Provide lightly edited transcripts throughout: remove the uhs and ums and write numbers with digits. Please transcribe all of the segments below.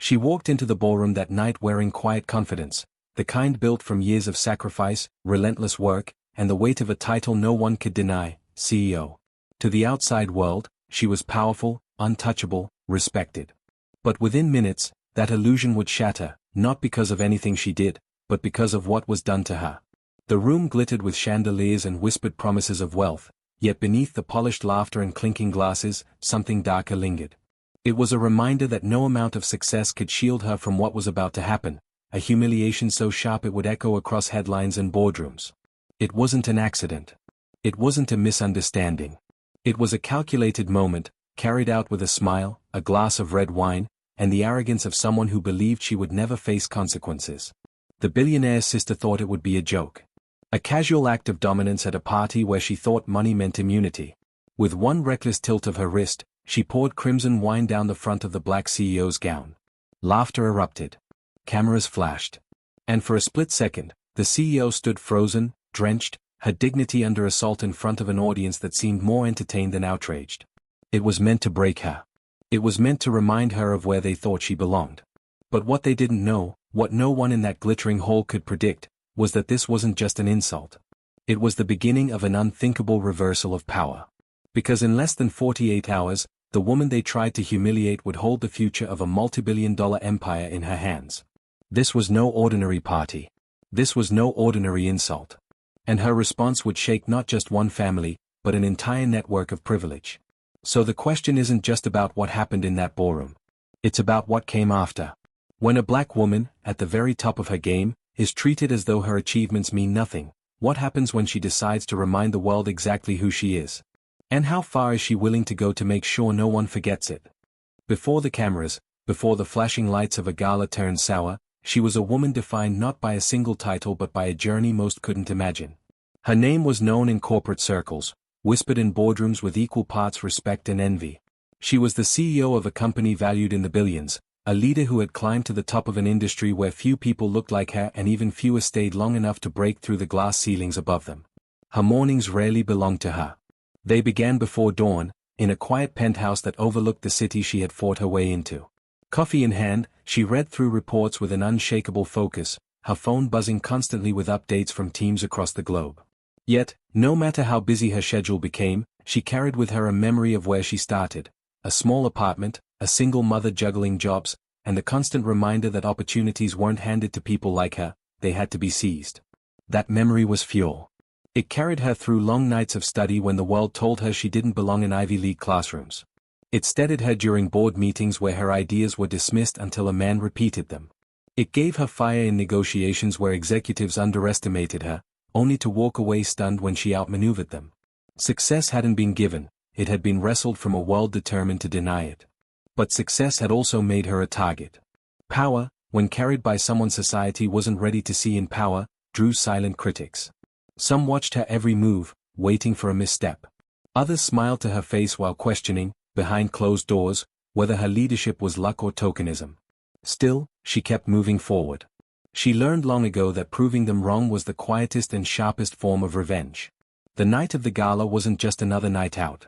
She walked into the ballroom that night wearing quiet confidence, the kind built from years of sacrifice, relentless work, and the weight of a title no one could deny, CEO. To the outside world, she was powerful, untouchable, respected. But within minutes, that illusion would shatter, not because of anything she did, but because of what was done to her. The room glittered with chandeliers and whispered promises of wealth, yet beneath the polished laughter and clinking glasses, something darker lingered. It was a reminder that no amount of success could shield her from what was about to happen, a humiliation so sharp it would echo across headlines and boardrooms. It wasn't an accident. It wasn't a misunderstanding. It was a calculated moment, carried out with a smile, a glass of red wine, and the arrogance of someone who believed she would never face consequences. The billionaire's sister thought it would be a joke. A casual act of dominance at a party where she thought money meant immunity. With one reckless tilt of her wrist, she poured crimson wine down the front of the black CEO's gown. Laughter erupted. Cameras flashed. And for a split second, the CEO stood frozen, drenched, her dignity under assault in front of an audience that seemed more entertained than outraged. It was meant to break her. It was meant to remind her of where they thought she belonged. But what they didn't know, what no one in that glittering hall could predict, was that this wasn't just an insult. It was the beginning of an unthinkable reversal of power. Because in less than 48 hours, the woman they tried to humiliate would hold the future of a multi-billion-dollar empire in her hands. This was no ordinary party. This was no ordinary insult. And her response would shake not just one family, but an entire network of privilege. So the question isn't just about what happened in that ballroom. It's about what came after. When a black woman, at the very top of her game, is treated as though her achievements mean nothing, what happens when she decides to remind the world exactly who she is? And how far is she willing to go to make sure no one forgets it? Before the cameras, before the flashing lights of a gala turned sour, she was a woman defined not by a single title but by a journey most couldn't imagine. Her name was known in corporate circles, whispered in boardrooms with equal parts respect and envy. She was the CEO of a company valued in the billions, a leader who had climbed to the top of an industry where few people looked like her and even fewer stayed long enough to break through the glass ceilings above them. Her mornings rarely belonged to her. They began before dawn, in a quiet penthouse that overlooked the city she had fought her way into. Coffee in hand, she read through reports with an unshakable focus, her phone buzzing constantly with updates from teams across the globe. Yet, no matter how busy her schedule became, she carried with her a memory of where she started, a small apartment, a single mother juggling jobs, and the constant reminder that opportunities weren't handed to people like her, they had to be seized. That memory was fuel. It carried her through long nights of study when the world told her she didn't belong in Ivy League classrooms. It steadied her during board meetings where her ideas were dismissed until a man repeated them. It gave her fire in negotiations where executives underestimated her, only to walk away stunned when she outmaneuvered them. Success hadn't been given, it had been wrestled from a world determined to deny it. But success had also made her a target. Power, when carried by someone society wasn't ready to see in power, drew silent critics. Some watched her every move, waiting for a misstep. Others smiled to her face while questioning, behind closed doors, whether her leadership was luck or tokenism. Still, she kept moving forward. She learned long ago that proving them wrong was the quietest and sharpest form of revenge. The night of the gala wasn't just another night out.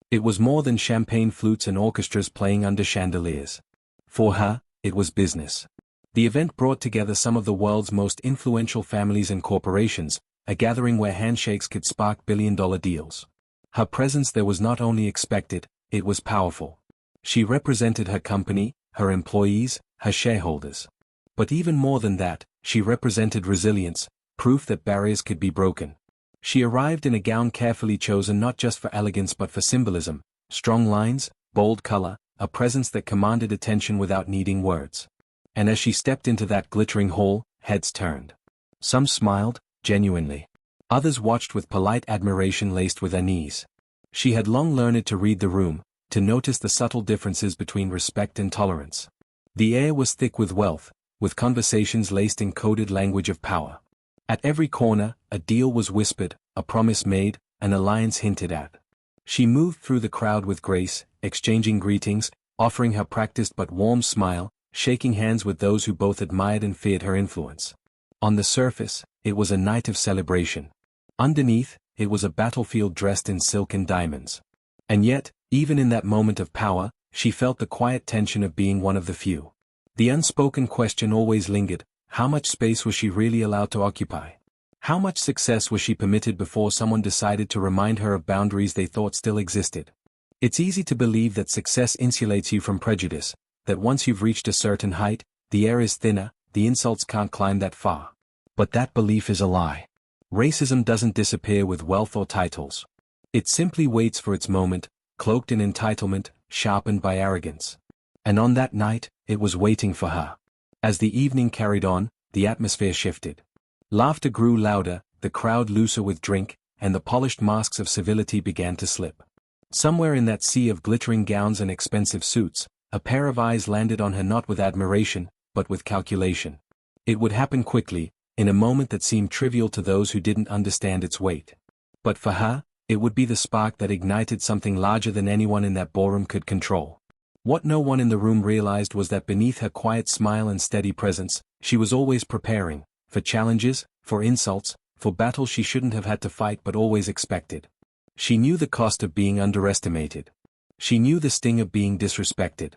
It was more than champagne flutes and orchestras playing under chandeliers. For her, it was business. The event brought together some of the world's most influential families and corporations, a gathering where handshakes could spark billion-dollar deals. Her presence there was not only expected, it was powerful. She represented her company, her employees, her shareholders. But even more than that, she represented resilience, proof that barriers could be broken. She arrived in a gown carefully chosen not just for elegance but for symbolism, strong lines, bold color, a presence that commanded attention without needing words. And as she stepped into that glittering hall, heads turned. Some smiled, genuinely. Others watched with polite admiration laced with unease. She had long learned to read the room, to notice the subtle differences between respect and tolerance. The air was thick with wealth, with conversations laced in coded language of power. At every corner, a deal was whispered, a promise made, an alliance hinted at. She moved through the crowd with grace, exchanging greetings, offering her practiced but warm smile, shaking hands with those who both admired and feared her influence. On the surface, it was a night of celebration. Underneath, it was a battlefield dressed in silk and diamonds. And yet, even in that moment of power, she felt the quiet tension of being one of the few. The unspoken question always lingered: how much space was she really allowed to occupy? How much success was she permitted before someone decided to remind her of boundaries they thought still existed? It's easy to believe that success insulates you from prejudice, that once you've reached a certain height, the air is thinner, the insults can't climb that far. But that belief is a lie. Racism doesn't disappear with wealth or titles. It simply waits for its moment, cloaked in entitlement, sharpened by arrogance. And on that night, it was waiting for her. As the evening carried on, the atmosphere shifted. Laughter grew louder, the crowd looser with drink, and the polished masks of civility began to slip. Somewhere in that sea of glittering gowns and expensive suits, a pair of eyes landed on her, not with admiration, but with calculation. It would happen quickly, in a moment that seemed trivial to those who didn't understand its weight. But for her, it would be the spark that ignited something larger than anyone in that ballroom could control. What no one in the room realized was that beneath her quiet smile and steady presence, she was always preparing, for challenges, for insults, for battles she shouldn't have had to fight but always expected. She knew the cost of being underestimated. She knew the sting of being disrespected.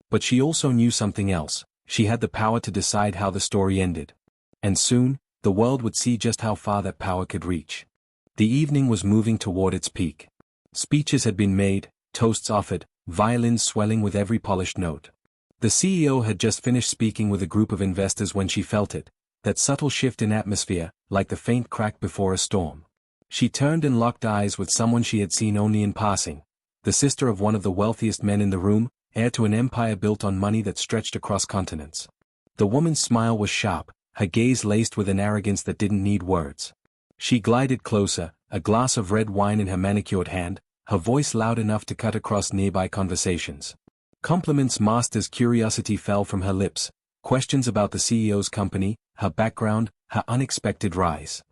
But she also knew something else: she had the power to decide how the story ended. And soon, the world would see just how far that power could reach. The evening was moving toward its peak. Speeches had been made, toasts offered, violins swelling with every polished note. The CEO had just finished speaking with a group of investors when she felt it, that subtle shift in atmosphere, like the faint crack before a storm. She turned and locked eyes with someone she had seen only in passing, the sister of one of the wealthiest men in the room, heir to an empire built on money that stretched across continents. The woman's smile was sharp, her gaze laced with an arrogance that didn't need words. She glided closer, a glass of red wine in her manicured hand, her voice loud enough to cut across nearby conversations. Compliments masked as curiosity fell from her lips, questions about the CEO's company, her background, her unexpected rise.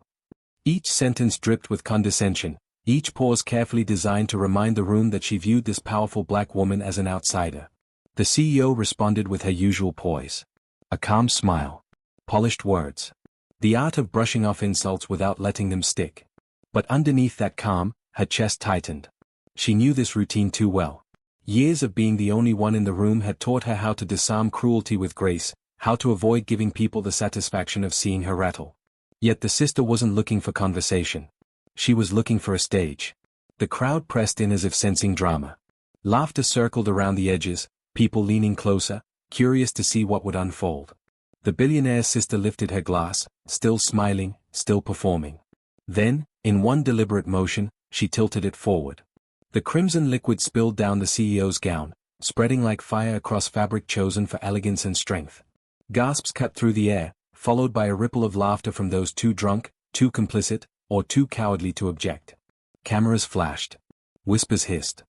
Each sentence dripped with condescension, each pause carefully designed to remind the room that she viewed this powerful black woman as an outsider. The CEO responded with her usual poise. A calm smile. Polished words. The art of brushing off insults without letting them stick. But underneath that calm, her chest tightened. She knew this routine too well. Years of being the only one in the room had taught her how to disarm cruelty with grace, how to avoid giving people the satisfaction of seeing her rattle. Yet the sister wasn't looking for conversation. She was looking for a stage. The crowd pressed in as if sensing drama. Laughter circled around the edges, people leaning closer, curious to see what would unfold. The billionaire's sister lifted her glass, still smiling, still performing. Then, in one deliberate motion, she tilted it forward. The crimson liquid spilled down the CEO's gown, spreading like fire across fabric chosen for elegance and strength. Gasps cut through the air, followed by a ripple of laughter from those too drunk, too complicit, or too cowardly to object. Cameras flashed. Whispers hissed.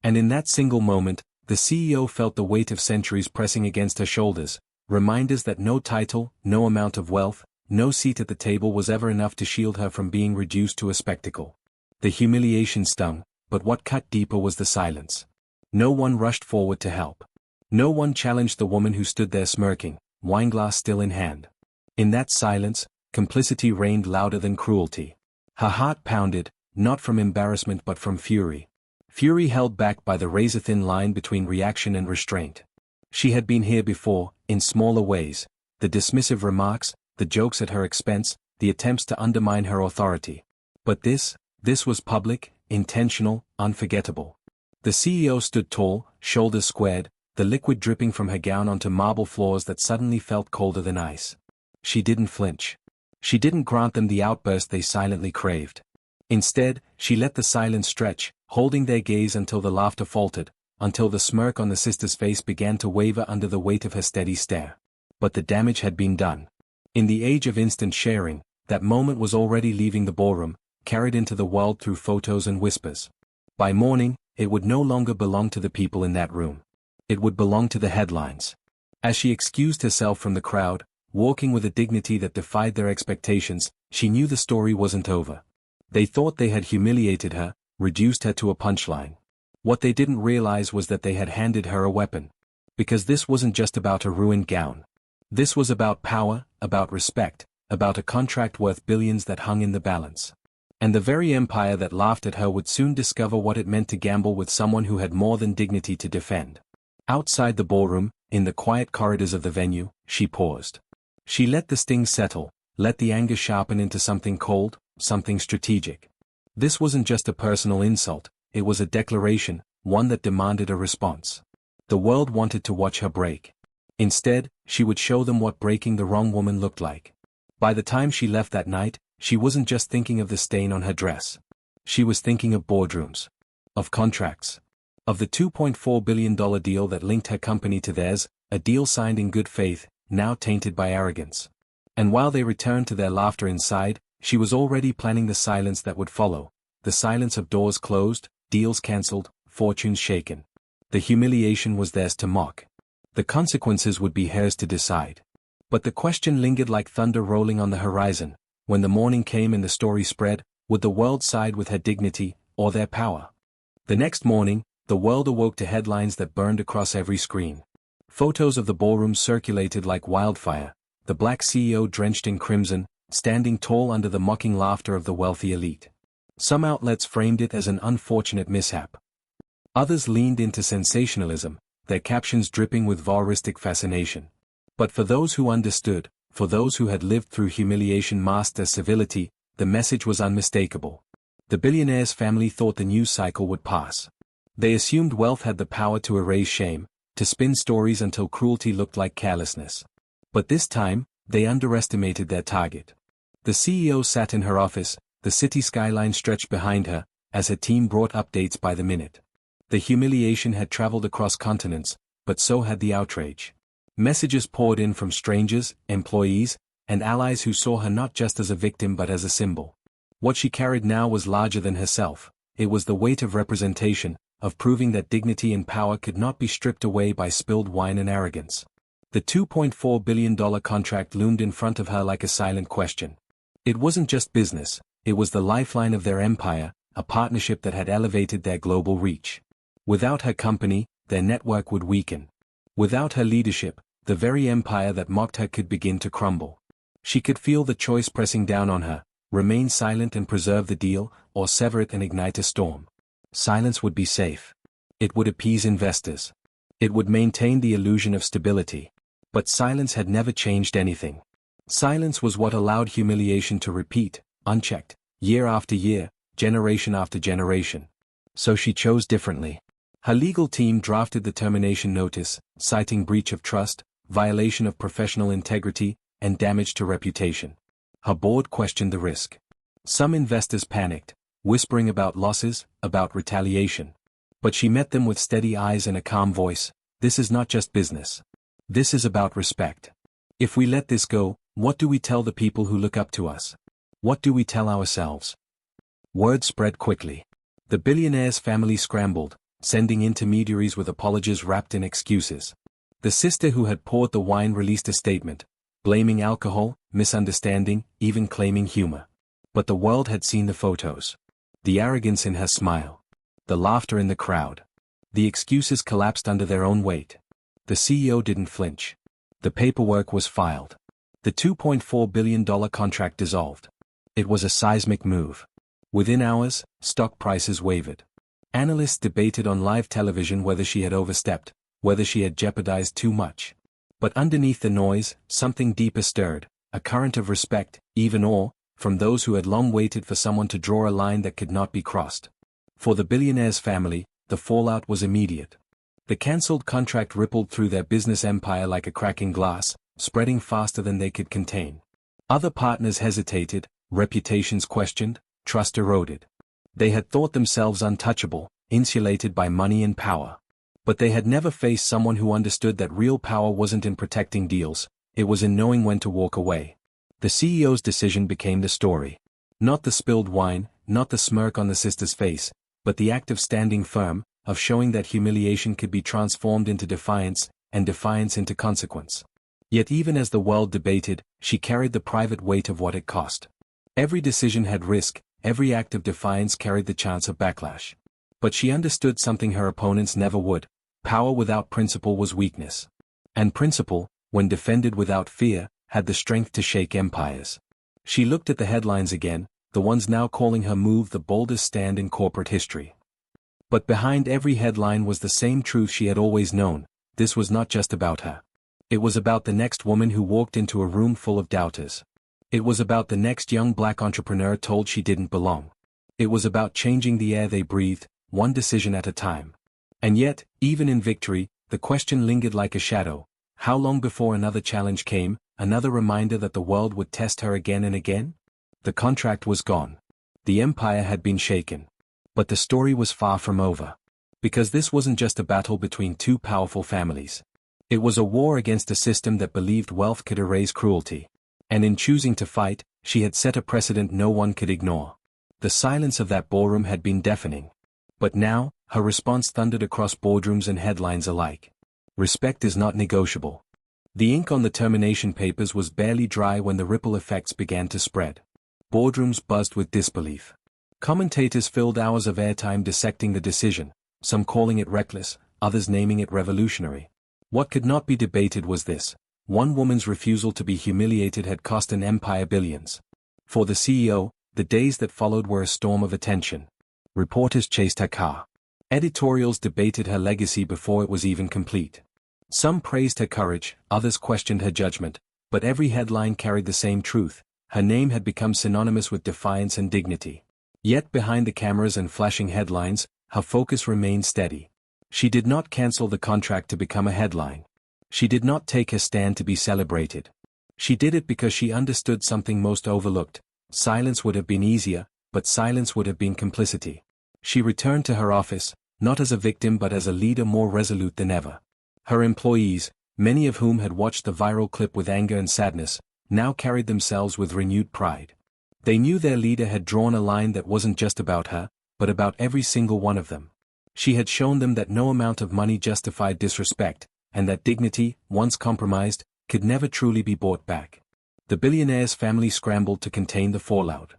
And in that single moment, the CEO felt the weight of centuries pressing against her shoulders, reminders that no title, no amount of wealth, no seat at the table was ever enough to shield her from being reduced to a spectacle. The humiliation stung, but what cut deeper was the silence. No one rushed forward to help. No one challenged the woman who stood there smirking, wineglass still in hand. In that silence, complicity reigned louder than cruelty. Her heart pounded, not from embarrassment but from fury. Fury held back by the razor-thin line between reaction and restraint. She had been here before, in smaller ways, the dismissive remarks, the jokes at her expense, the attempts to undermine her authority. But this was public, intentional, unforgettable. The CEO stood tall, shoulders squared, the liquid dripping from her gown onto marble floors that suddenly felt colder than ice. She didn't flinch. She didn't grant them the outburst they silently craved. Instead, she let the silence stretch, holding their gaze until the laughter faltered, until the smirk on the sister's face began to waver under the weight of her steady stare. But the damage had been done. In the age of instant sharing, that moment was already leaving the ballroom, carried into the world through photos and whispers. By morning, it would no longer belong to the people in that room. It would belong to the headlines. As she excused herself from the crowd, walking with a dignity that defied their expectations, she knew the story wasn't over. They thought they had humiliated her, reduced her to a punchline. What they didn't realize was that they had handed her a weapon. Because this wasn't just about a ruined gown. This was about power, about respect, about a contract worth billions that hung in the balance. And the very empire that laughed at her would soon discover what it meant to gamble with someone who had more than dignity to defend. Outside the ballroom, in the quiet corridors of the venue, she paused. She let the sting settle, let the anger sharpen into something cold, something strategic. This wasn't just a personal insult, it was a declaration, one that demanded a response. The world wanted to watch her break. Instead, she would show them what breaking the wrong woman looked like. By the time she left that night, she wasn't just thinking of the stain on her dress. She was thinking of boardrooms. Of contracts. Of the $2.4 billion deal that linked her company to theirs, a deal signed in good faith, now tainted by arrogance. And while they returned to their laughter inside, she was already planning the silence that would follow. The silence of doors closed, deals cancelled, fortunes shaken. The humiliation was theirs to mock. The consequences would be hers to decide. But the question lingered like thunder rolling on the horizon. When the morning came and the story spread, would the world side with her dignity, or their power? The next morning, the world awoke to headlines that burned across every screen. Photos of the ballroom circulated like wildfire, the black CEO drenched in crimson, standing tall under the mocking laughter of the wealthy elite. Some outlets framed it as an unfortunate mishap. Others leaned into sensationalism, their captions dripping with voyeuristic fascination. But for those who understood, for those who had lived through humiliation masked as civility, the message was unmistakable. The billionaire's family thought the news cycle would pass. They assumed wealth had the power to erase shame, to spin stories until cruelty looked like carelessness. But this time, they underestimated their target. The CEO sat in her office, the city skyline stretched behind her, as her team brought updates by the minute. The humiliation had traveled across continents, but so had the outrage. Messages poured in from strangers, employees, and allies who saw her not just as a victim but as a symbol. What she carried now was larger than herself. It was the weight of representation, of proving that dignity and power could not be stripped away by spilled wine and arrogance. The $2.4 billion contract loomed in front of her like a silent question. It wasn't just business, it was the lifeline of their empire, a partnership that had elevated their global reach. Without her company, their network would weaken. Without her leadership, the very empire that mocked her could begin to crumble. She could feel the choice pressing down on her: remain silent and preserve the deal, or sever it and ignite a storm. Silence would be safe. It would appease investors. It would maintain the illusion of stability. But silence had never changed anything. Silence was what allowed humiliation to repeat, unchecked, year after year, generation after generation. So she chose differently. Her legal team drafted the termination notice, citing breach of trust, violation of professional integrity, and damage to reputation. Her board questioned the risk. Some investors panicked, whispering about losses, about retaliation. But she met them with steady eyes and a calm voice. This is not just business. This is about respect. If we let this go, what do we tell the people who look up to us? What do we tell ourselves? Word spread quickly. The billionaire's family scrambled, sending intermediaries with apologies wrapped in excuses. The sister who had poured the wine released a statement, blaming alcohol, misunderstanding, even claiming humor. But the world had seen the photos. The arrogance in her smile. The laughter in the crowd. The excuses collapsed under their own weight. The CEO didn't flinch. The paperwork was filed. The $2.4 billion contract dissolved. It was a seismic move. Within hours, stock prices wavered. Analysts debated on live television whether she had overstepped, whether she had jeopardized too much. But underneath the noise, something deeper stirred, a current of respect, even awe, from those who had long waited for someone to draw a line that could not be crossed. For the billionaire's family, the fallout was immediate. The cancelled contract rippled through their business empire like a cracking glass, spreading faster than they could contain. Other partners hesitated, reputations questioned, trust eroded. They had thought themselves untouchable, insulated by money and power. But they had never faced someone who understood that real power wasn't in protecting deals, it was in knowing when to walk away. The CEO's decision became the story. Not the spilled wine, not the smirk on the sister's face, but the act of standing firm, of showing that humiliation could be transformed into defiance, and defiance into consequence. Yet even as the world debated, she carried the private weight of what it cost. Every decision had risk, every act of defiance carried the chance of backlash. But she understood something her opponents never would: power without principle was weakness. And principle, when defended without fear, had the strength to shake empires. She looked at the headlines again, the ones now calling her move the boldest stand in corporate history. But behind every headline was the same truth she had always known: this was not just about her. It was about the next woman who walked into a room full of doubters. It was about the next young black entrepreneur told she didn't belong. It was about changing the air they breathed, one decision at a time. And yet, even in victory, the question lingered like a shadow. How long before another challenge came, another reminder that the world would test her again and again? The contract was gone. The empire had been shaken. But the story was far from over. Because this wasn't just a battle between two powerful families. It was a war against a system that believed wealth could erase cruelty. And in choosing to fight, she had set a precedent no one could ignore. The silence of that ballroom had been deafening. But now, her response thundered across boardrooms and headlines alike. Respect is not negotiable. The ink on the termination papers was barely dry when the ripple effects began to spread. Boardrooms buzzed with disbelief. Commentators filled hours of airtime dissecting the decision, some calling it reckless, others naming it revolutionary. What could not be debated was this: one woman's refusal to be humiliated had cost an empire billions. For the CEO, the days that followed were a storm of attention. Reporters chased her car. Editorials debated her legacy before it was even complete. Some praised her courage, others questioned her judgment, but every headline carried the same truth: her name had become synonymous with defiance and dignity. Yet behind the cameras and flashing headlines, her focus remained steady. She did not cancel the contract to become a headline. She did not take her stand to be celebrated. She did it because she understood something most overlooked. Silence would have been easier, but silence would have been complicity. She returned to her office, not as a victim but as a leader more resolute than ever. Her employees, many of whom had watched the viral clip with anger and sadness, now carried themselves with renewed pride. They knew their leader had drawn a line that wasn't just about her, but about every single one of them. She had shown them that no amount of money justified disrespect, and that dignity, once compromised, could never truly be bought back. The billionaire's family scrambled to contain the fallout.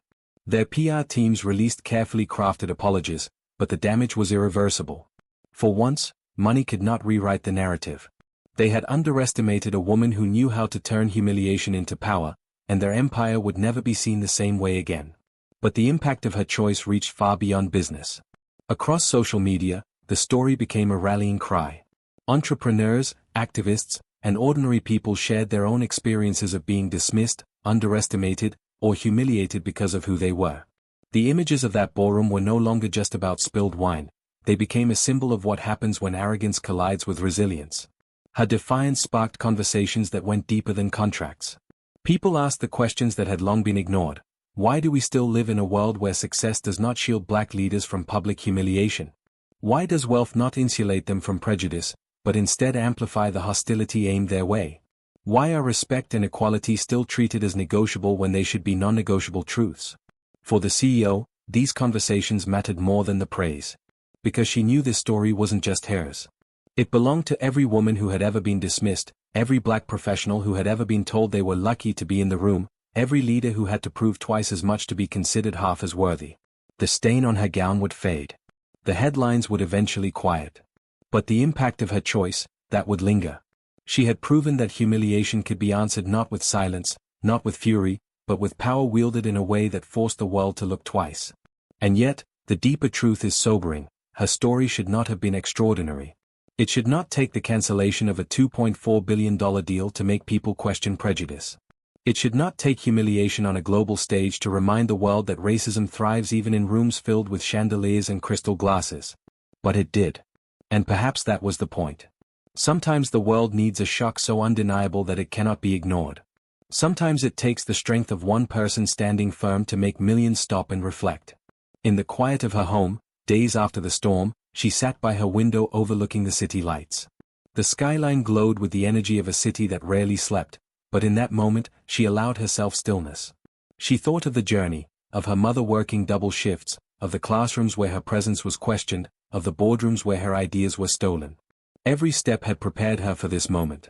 Their PR teams released carefully crafted apologies, but the damage was irreversible. For once, money could not rewrite the narrative. They had underestimated a woman who knew how to turn humiliation into power, and their empire would never be seen the same way again. But the impact of her choice reached far beyond business. Across social media, the story became a rallying cry. Entrepreneurs, activists, and ordinary people shared their own experiences of being dismissed, underestimated, or humiliated because of who they were. The images of that ballroom were no longer just about spilled wine. They became a symbol of what happens when arrogance collides with resilience. Her defiance sparked conversations that went deeper than contracts. People asked the questions that had long been ignored. Why do we still live in a world where success does not shield black leaders from public humiliation? Why does wealth not insulate them from prejudice, but instead amplify the hostility aimed their way? Why are respect and equality still treated as negotiable when they should be non-negotiable truths? For the CEO, these conversations mattered more than the praise. Because she knew this story wasn't just hers. It belonged to every woman who had ever been dismissed, every black professional who had ever been told they were lucky to be in the room, every leader who had to prove twice as much to be considered half as worthy. The stain on her gown would fade. The headlines would eventually quiet. But the impact of her choice, that would linger. She had proven that humiliation could be answered not with silence, not with fury, but with power wielded in a way that forced the world to look twice. And yet, the deeper truth is sobering: her story should not have been extraordinary. It should not take the cancellation of a $2.4 billion deal to make people question prejudice. It should not take humiliation on a global stage to remind the world that racism thrives even in rooms filled with chandeliers and crystal glasses. But it did. And perhaps that was the point. Sometimes the world needs a shock so undeniable that it cannot be ignored. Sometimes it takes the strength of one person standing firm to make millions stop and reflect. In the quiet of her home, days after the storm, she sat by her window overlooking the city lights. The skyline glowed with the energy of a city that rarely slept, but in that moment, she allowed herself stillness. She thought of the journey, of her mother working double shifts, of the classrooms where her presence was questioned, of the boardrooms where her ideas were stolen. Every step had prepared her for this moment.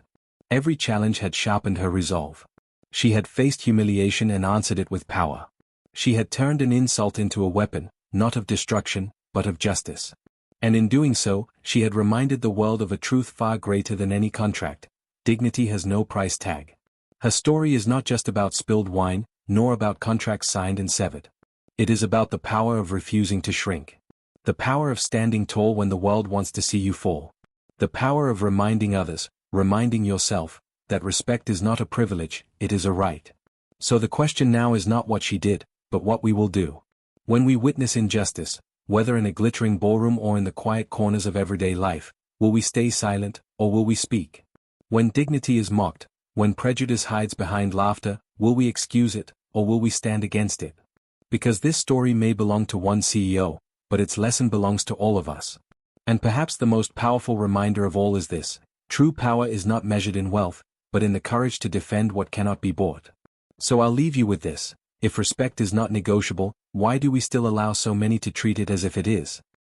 Every challenge had sharpened her resolve. She had faced humiliation and answered it with power. She had turned an insult into a weapon, not of destruction, but of justice. And in doing so, she had reminded the world of a truth far greater than any contract: dignity has no price tag. Her story is not just about spilled wine, nor about contracts signed and severed. It is about the power of refusing to shrink. The power of standing tall when the world wants to see you fall. The power of reminding others, reminding yourself, that respect is not a privilege, it is a right. So the question now is not what she did, but what we will do. When we witness injustice, whether in a glittering ballroom or in the quiet corners of everyday life, will we stay silent, or will we speak? When dignity is mocked, when prejudice hides behind laughter, will we excuse it, or will we stand against it? Because this story may belong to one CEO, but its lesson belongs to all of us. And perhaps the most powerful reminder of all is this: true power is not measured in wealth, but in the courage to defend what cannot be bought. So I'll leave you with this: if respect is not negotiable, why do we still allow so many to treat it as if it is?